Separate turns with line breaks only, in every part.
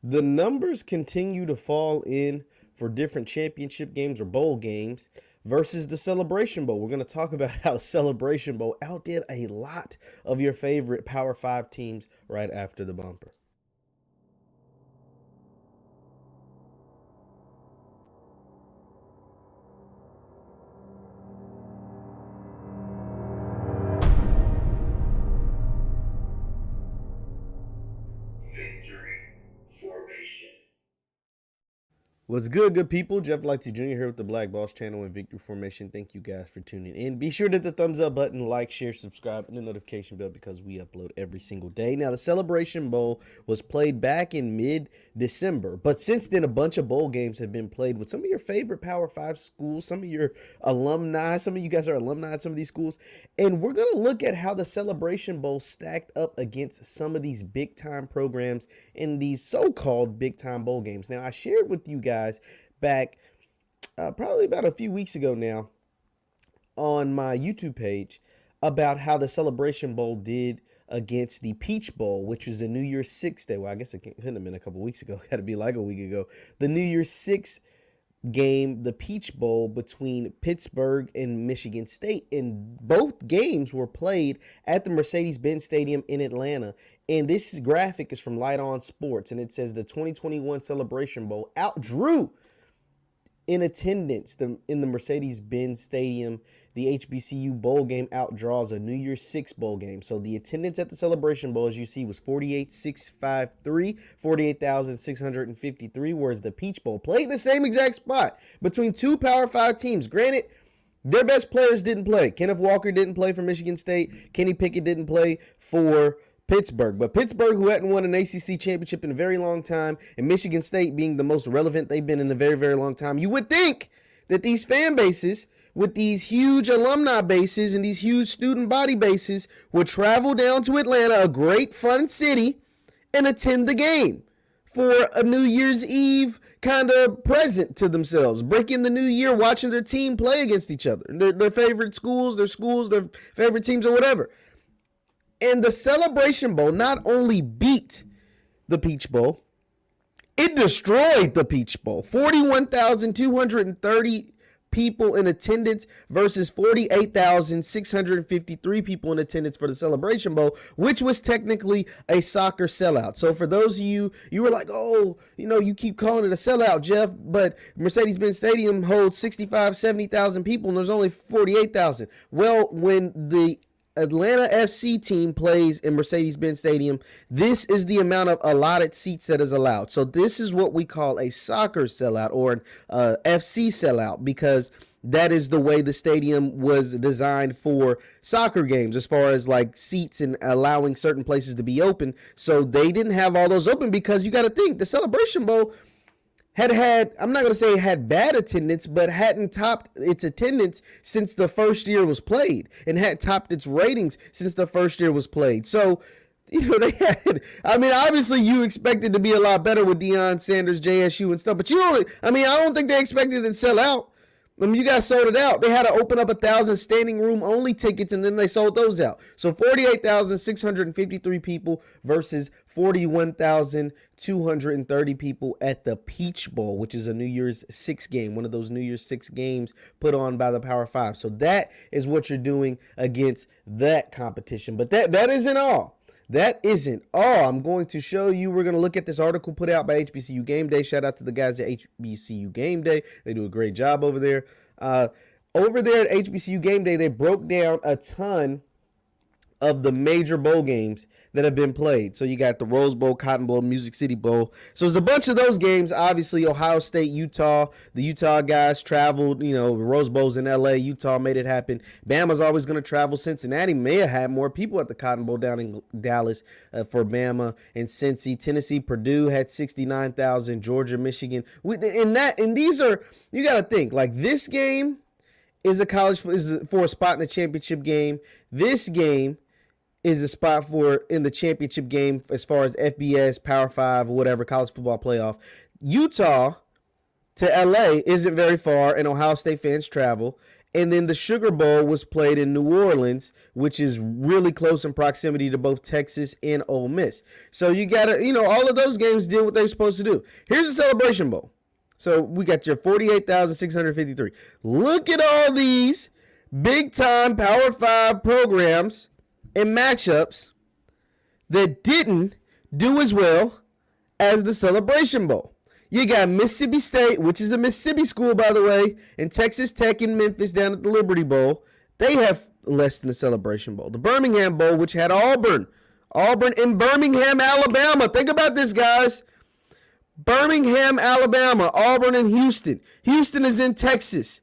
The numbers continue to fall in for different championship games or bowl games versus the Celebration Bowl. We're going to talk about how Celebration Bowl outdid a lot of your favorite Power 5 teams right after the bumper. What's good people? Jeff Lightsy Jr. here with the Black Boss channel and Victory Formation. Thank you guys for tuning in. Be sure to hit the thumbs up button, like, share, subscribe, and the notification bell because we upload every single day. Now, the Celebration Bowl was played back in mid-December, but since then, a bunch of bowl games have been played with some of your favorite Power 5 schools, some of your alumni. Some of you guys are alumni at some of these schools, and we're going to look at how the Celebration Bowl stacked up against some of these big-time programs in these so-called big-time bowl games. Now, I shared with you guys back probably about a few weeks ago now on my YouTube page about how the Celebration Bowl did against the Peach Bowl, which was a New Year's Six day. Well, I guess it couldn't have been a couple weeks ago. It had to be like a week ago. The New Year's Six game, the Peach Bowl between Pittsburgh and Michigan State. And both games were played at the Mercedes-Benz Stadium in Atlanta. And this graphic is from Light On Sports, and it says the 2021 Celebration Bowl outdrew in attendance in the Mercedes-Benz Stadium. The HBCU bowl game outdraws a New Year's Six bowl game. So the attendance at the Celebration Bowl, as you see, was 48,653, whereas the Peach Bowl played in the same exact spot between two Power 5 teams. Granted, their best players didn't play. Kenneth Walker didn't play for Michigan State. Kenny Pickett didn't play for Pittsburgh. But Pittsburgh, who hadn't won an ACC championship in a very long time, and Michigan State being the most relevant they've been in a very, very long time, you would think that these fan bases with these huge alumni bases and these huge student body bases would travel down to Atlanta, a great fun city, and attend the game for a New Year's Eve kind of present to themselves, breaking the new year, watching their team play against each other, their favorite schools, their favorite teams or whatever. And the Celebration Bowl not only beat the Peach Bowl, it destroyed the Peach Bowl. 41,230 people in attendance versus 48,653 people in attendance for the Celebration Bowl, which was technically a soccer sellout. So for those of you were like, oh, you keep calling it a sellout, Jeff, but Mercedes-Benz Stadium holds 65, 70,000 people and there's only 48,000. Well, when the Atlanta FC team plays in Mercedes-Benz Stadium, this is the amount of allotted seats that is allowed. So this is what we call a soccer sellout or an FC sellout, because that is the way the stadium was designed for soccer games as far as like seats and allowing certain places to be open. So they didn't have all those open because you got to think the Celebration Bowl had, I'm not going to say it had bad attendance, but hadn't topped its attendance since the first year was played and had topped its ratings since the first year was played. So, they had, obviously you expected to be a lot better with Deion Sanders, JSU and stuff, but I don't think they expected it to sell out. You guys sold it out. They had to open up 1,000 standing room only tickets, and then they sold those out. So 48,653 people versus 41,230 people at the Peach Bowl, which is a New Year's Six game, one of those New Year's Six games put on by the Power 5. So that is what you're doing against that competition. But that isn't all. That isn't all. I'm going to show you. We're going to look at this article put out by HBCU Game Day. Shout out to the guys at HBCU Game Day. They do a great job over there. Over there at HBCU Game Day, they broke down a ton of the major bowl games that have been played. So you got the Rose Bowl, Cotton Bowl, Music City Bowl. So there's a bunch of those games. Obviously, Ohio State, Utah. The Utah guys traveled. Rose Bowl's in LA. Utah made it happen. Bama's always going to travel. Cincinnati may have had more people at the Cotton Bowl down in Dallas for Bama and Cincy. Tennessee, Purdue had 69,000. Georgia, Michigan. And these are, you got to think, like this game is for a spot in the championship game. This game is a spot in the championship game as far as FBS, Power 5, or whatever, college football playoff. Utah to LA isn't very far, and Ohio State fans travel. And then the Sugar Bowl was played in New Orleans, which is really close in proximity to both Texas and Ole Miss. So you got to, all of those games did what they're supposed to do. Here's the Celebration Bowl. So we got your 48,653. Look at all these big-time Power 5 programs and matchups that didn't do as well as the Celebration Bowl. You got Mississippi State, which is a Mississippi school, by the way, and Texas Tech and Memphis down at the Liberty Bowl. They have less than the Celebration Bowl. The Birmingham Bowl, which had Auburn in Birmingham, Alabama. Think about this, guys. Birmingham, Alabama, Auburn and Houston. Houston is in Texas.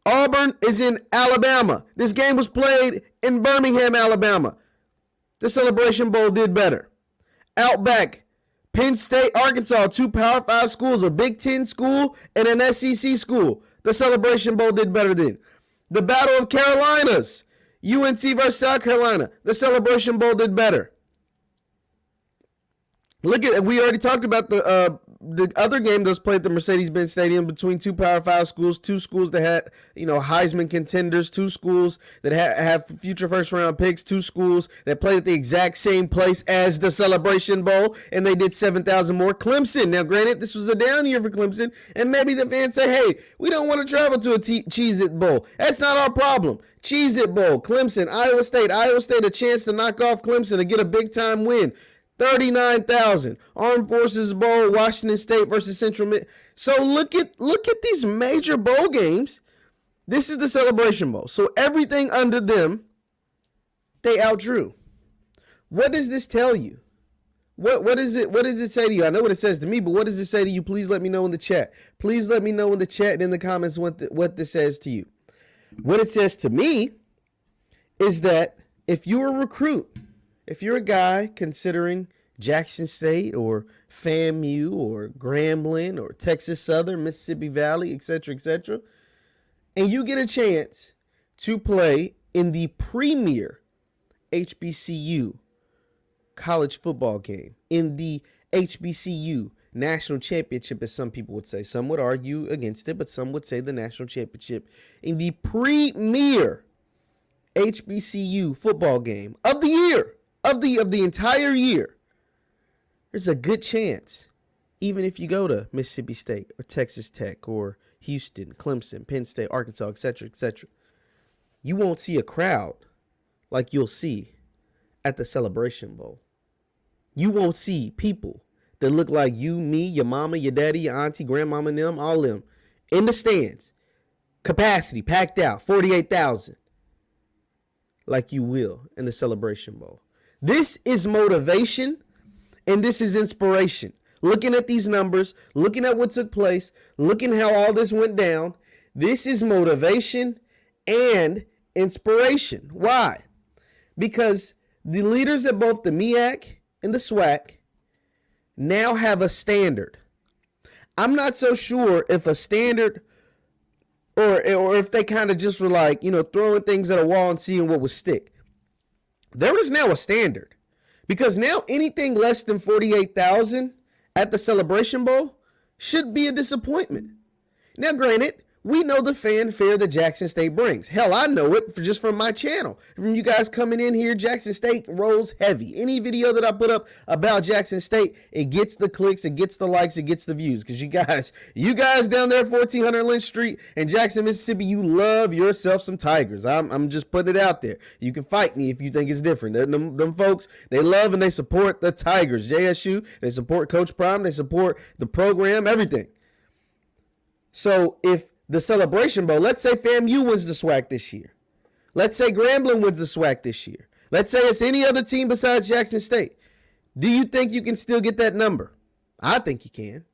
Auburn is in Alabama. This game was played in Birmingham, Alabama. The Celebration Bowl did better. Outback, Penn State, Arkansas, 2 Power 5 schools, a Big Ten school and an SEC school. The Celebration Bowl did better then. The Battle of Carolinas, UNC versus South Carolina. The Celebration Bowl did better. Look at, we already talked about the other game that was played at the Mercedes-Benz Stadium between 2 Power 5 schools, 2 schools that had, Heisman contenders, 2 schools that have future first-round picks, 2 schools that played at the exact same place as the Celebration Bowl, and they did 7,000 more. Clemson, now granted, this was a down year for Clemson, and maybe the fans say, hey, we don't want to travel to a Cheez-It Bowl. That's not our problem. Cheez-It Bowl, Clemson, Iowa State a chance to knock off Clemson to get a big-time win. 39,000. Armed Forces Bowl, Washington State versus Central Mid. So look at these major bowl games. This is the Celebration Bowl. So everything under them, they outdrew. What does this tell you? What does it say to you? I know what it says to me, but what does it say to you? Please let me know in the chat. Please let me know in the chat and in the comments what this says to you. What it says to me is that if you're a recruit, if you're a guy considering Jackson State or FAMU or Grambling or Texas Southern, Mississippi Valley, etc., and you get a chance to play in the premier HBCU college football game, in the HBCU national championship, as some people would say. Some would argue against it, but some would say the national championship, in the premier HBCU football game of the year, of the entire year, there's a good chance, even if you go to Mississippi State or Texas Tech or Houston, Clemson, Penn State, Arkansas, etc., you won't see a crowd like you'll see at the Celebration Bowl. You won't see people that look like you, me, your mama, your daddy, your auntie, grandmama, and them, all them, in the stands, capacity, packed out, 48,000, like you will in the Celebration Bowl. This is motivation and this is inspiration. Looking at these numbers, looking at what took place, looking how all this went down, this is motivation and inspiration. Why? Because the leaders at both the MEAC and the SWAC now have a standard. I'm not so sure if a standard or if they kind of just were like, throwing things at a wall and seeing what would stick. There is now a standard, because now anything less than 48,000 at the Celebration Bowl should be a disappointment. Now, granted, we know the fanfare that Jackson State brings. Hell, I know it just from my channel. From you guys coming in here, Jackson State rolls heavy. Any video that I put up about Jackson State, it gets the clicks, it gets the likes, it gets the views. Because you guys down there, 1400 Lynch Street in Jackson, Mississippi, you love yourself some Tigers. I'm just putting it out there. You can fight me if you think it's different. Them folks, they love and they support the Tigers. JSU, they support Coach Prime, they support the program, everything. So if the Celebration Bowl, let's say FAMU wins the SWAC this year. Let's say Grambling wins the SWAC this year. Let's say it's any other team besides Jackson State. Do you think you can still get that number? I think you can.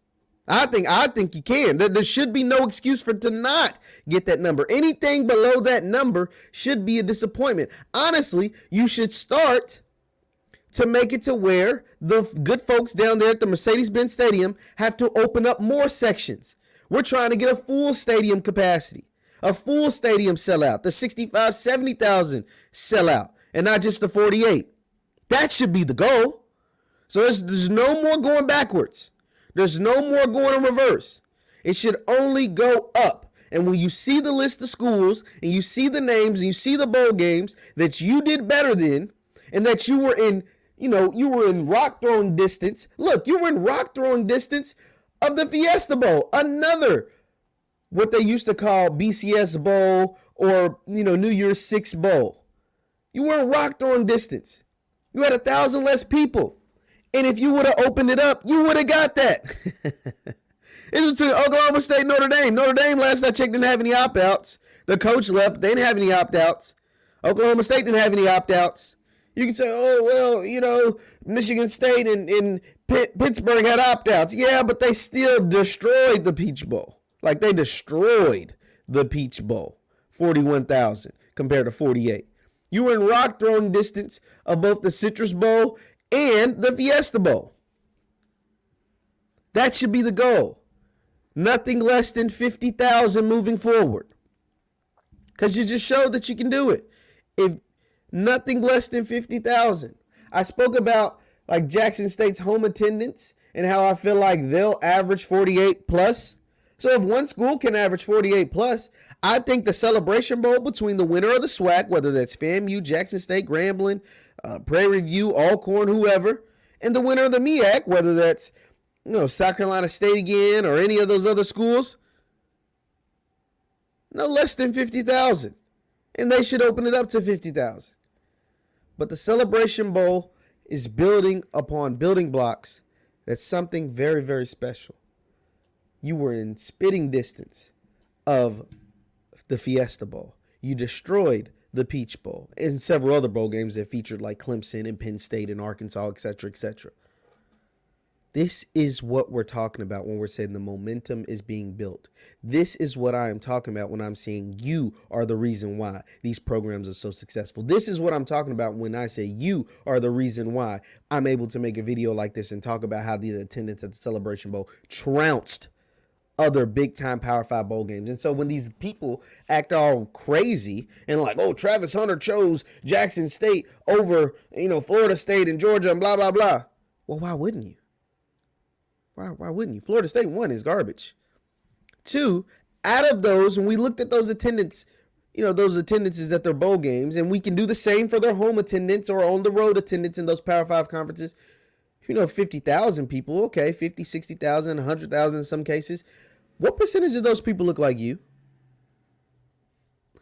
I think you can. There should be no excuse to not get that number. Anything below that number should be a disappointment. Honestly, you should start to make it to where the good folks down there at the Mercedes-Benz Stadium have to open up more sections. We're trying to get a full stadium capacity, a full stadium sellout, the 65, 70,000 sellout, and not just the 48. That should be the goal. So there's no more going backwards. There's no more going in reverse. It should only go up. And when you see the list of schools and you see the names and you see the bowl games that you did better than and that you were in, you were in rock throwing distance. Look, you were in rock throwing distance of the Fiesta Bowl, another what they used to call BCS Bowl or, New Year's Six Bowl. You were in rock throwing distance. You had 1,000 less people. And if you would have opened it up, you would have got that. It was to Oklahoma State, Notre Dame. Notre Dame, last I checked, didn't have any opt-outs. The coach left. They didn't have any opt-outs. Oklahoma State didn't have any opt-outs. You can say, oh, well, Michigan State and Pittsburgh had opt-outs. Yeah, but they still destroyed the Peach Bowl. Like, they destroyed the Peach Bowl. 41,000 compared to 48. You were in rock throwing distance of both the Citrus Bowl and the Fiesta Bowl. That should be the goal. Nothing less than 50,000 moving forward. Because you just showed that you can do it. If nothing less than 50,000. I spoke about like Jackson State's home attendance and how I feel like they'll average 48 plus. So if one school can average 48 plus, I think the Celebration Bowl between the winner of the SWAC, whether that's FAMU, Jackson State, Grambling, Prairie View, Alcorn, whoever, and the winner of the MEAC, whether that's South Carolina State again or any of those other schools, no less than 50,000. And they should open it up to 50,000. But the Celebration Bowl is building upon building blocks. That's something very, very special. You were in spitting distance of the Fiesta Bowl. You destroyed the Peach Bowl and several other bowl games that featured like Clemson and Penn State and Arkansas, et cetera, et cetera. This is what we're talking about when we're saying the momentum is being built. This is what I am talking about when I'm saying you are the reason why these programs are so successful. This is what I'm talking about when I say you are the reason why I'm able to make a video like this and talk about how the attendance at the Celebration Bowl trounced other big-time Power 5 bowl games. And so when these people act all crazy and like, oh, Travis Hunter chose Jackson State over, Florida State and Georgia and blah, blah, blah. Well, why wouldn't you? Why wouldn't you? Florida State, 1, is garbage. 2, out of those, when we looked at those attendance, those attendances at their bowl games, and we can do the same for their home attendance or on the road attendance in those Power 5 conferences, 50,000 people, okay, 50, 60,000, 100,000 in some cases. What percentage of those people look like you?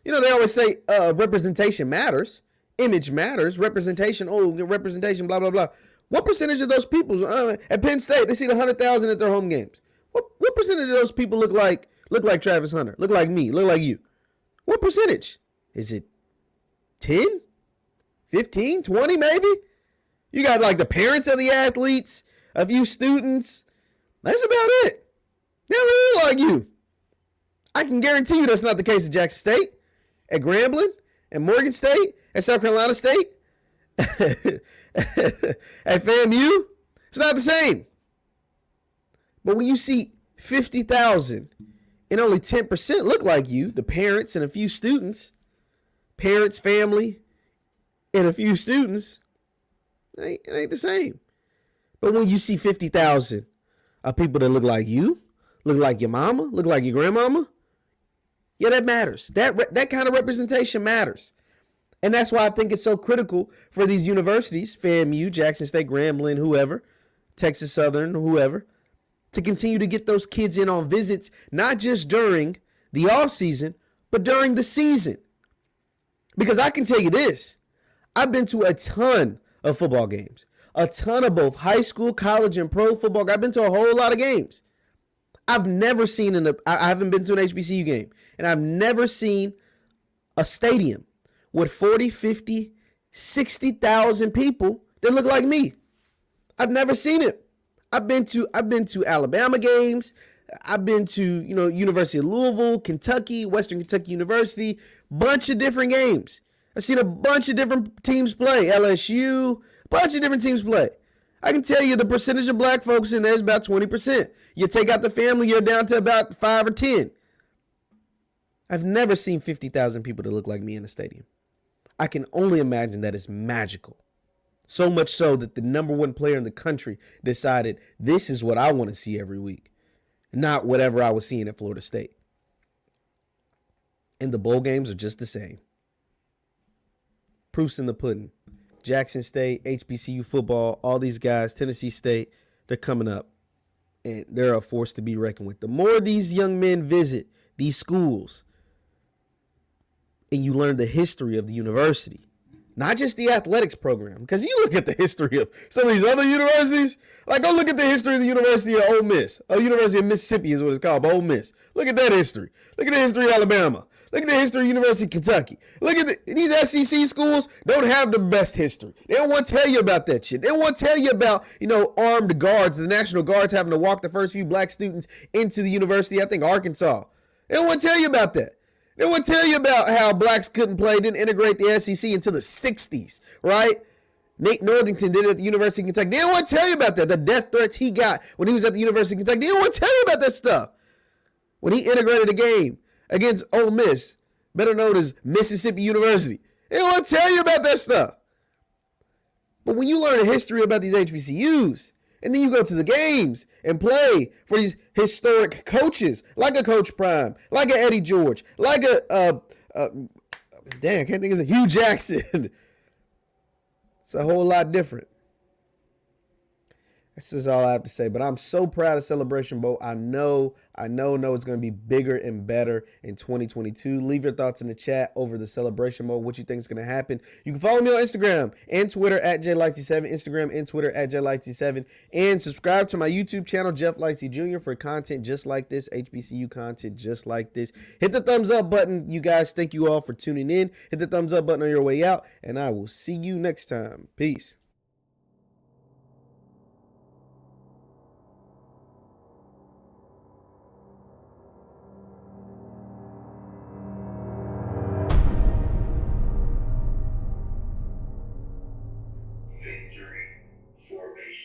They always say representation matters. Image matters. Representation, representation, blah, blah, blah. What percentage of those people at Penn State, they see the 100,000 at their home games? What percentage of those people look like Travis Hunter, look like me, look like you? What percentage? Is it 10, 15, 20 maybe? You got like the parents of the athletes, a few students. That's about it. They don't really like you. I can guarantee you that's not the case at Jackson State, at Grambling, at Morgan State, at South Carolina State, at FAMU. It's not the same. But when you see 50,000 and only 10% look like you, the parents and a few students, parents, family, and a few students, it ain't the same. But when you see 50,000 of people that look like you, look like your mama, look like your grandmama, yeah, that matters. That kind of representation matters. And that's why I think it's so critical for these universities, FAMU, Jackson State, Grambling, whoever, Texas Southern, whoever, to continue to get those kids in on visits, not just during the off season, but during the season. Because I can tell you this, I've been to a ton of football games, a ton of both high school, college, and pro football. I've been to a whole lot of games. I've never seen I haven't been to an HBCU game, and I've never seen a stadium with 40, 50, 60,000 people that look like me. I've never seen it. I've been to Alabama games. I've been to, University of Louisville, Kentucky, Western Kentucky University, bunch of different games. I've seen a bunch of different teams play, LSU, bunch of different teams play. I can tell you the percentage of black folks in there is about 20%. You take out the family, you're down to about 5 or 10. I've never seen 50,000 people that look like me in a stadium. I can only imagine that it's magical. So much so that the number one player in the country decided this is what I want to see every week, not whatever I was seeing at Florida State. And the bowl games are just the same. Proof's in the pudding. Jackson State, HBCU football, all these guys, Tennessee State, they're coming up. And they're a force to be reckoned with. The more these young men visit these schools and you learn the history of the university, not just the athletics program, because you look at the history of some of these other universities, like go look at the history of the University of Ole Miss. University of Mississippi is what it's called, Ole Miss. Look at that history. Look at the history of Alabama. Look at the history of University of Kentucky. Look at these SEC schools don't have the best history. They don't want to tell you about that shit. They don't want to tell you about, armed guards, the National Guards having to walk the first few black students into the university, I think Arkansas. They don't want to tell you about that. They don't want to tell you about how blacks couldn't play, didn't integrate the SEC until the 60s, right? Nate Northington did it at the University of Kentucky. They don't want to tell you about that. The death threats he got when he was at the University of Kentucky. They don't want to tell you about that stuff. When he integrated a game against Ole Miss, better known as Mississippi University. They don't want to tell you about that stuff. But when you learn the history about these HBCUs, and then you go to the games and play for these historic coaches, like a Coach Prime, like a Eddie George, like I can't think of it, Hugh Jackson. It's a whole lot different. This is all I have to say, but I'm so proud of Celebration Bowl. I know it's going to be bigger and better in 2022. Leave your thoughts in the chat over the Celebration Bowl, what you think is going to happen. You can follow me on Instagram and Twitter at JLightsy7, Instagram and Twitter at JLightsy7, and subscribe to my YouTube channel, Jeff Lightsy Jr., for content just like this, HBCU content just like this. Hit the thumbs up button, you guys. Thank you all for tuning in. Hit the thumbs up button on your way out, and I will see you next time. Peace.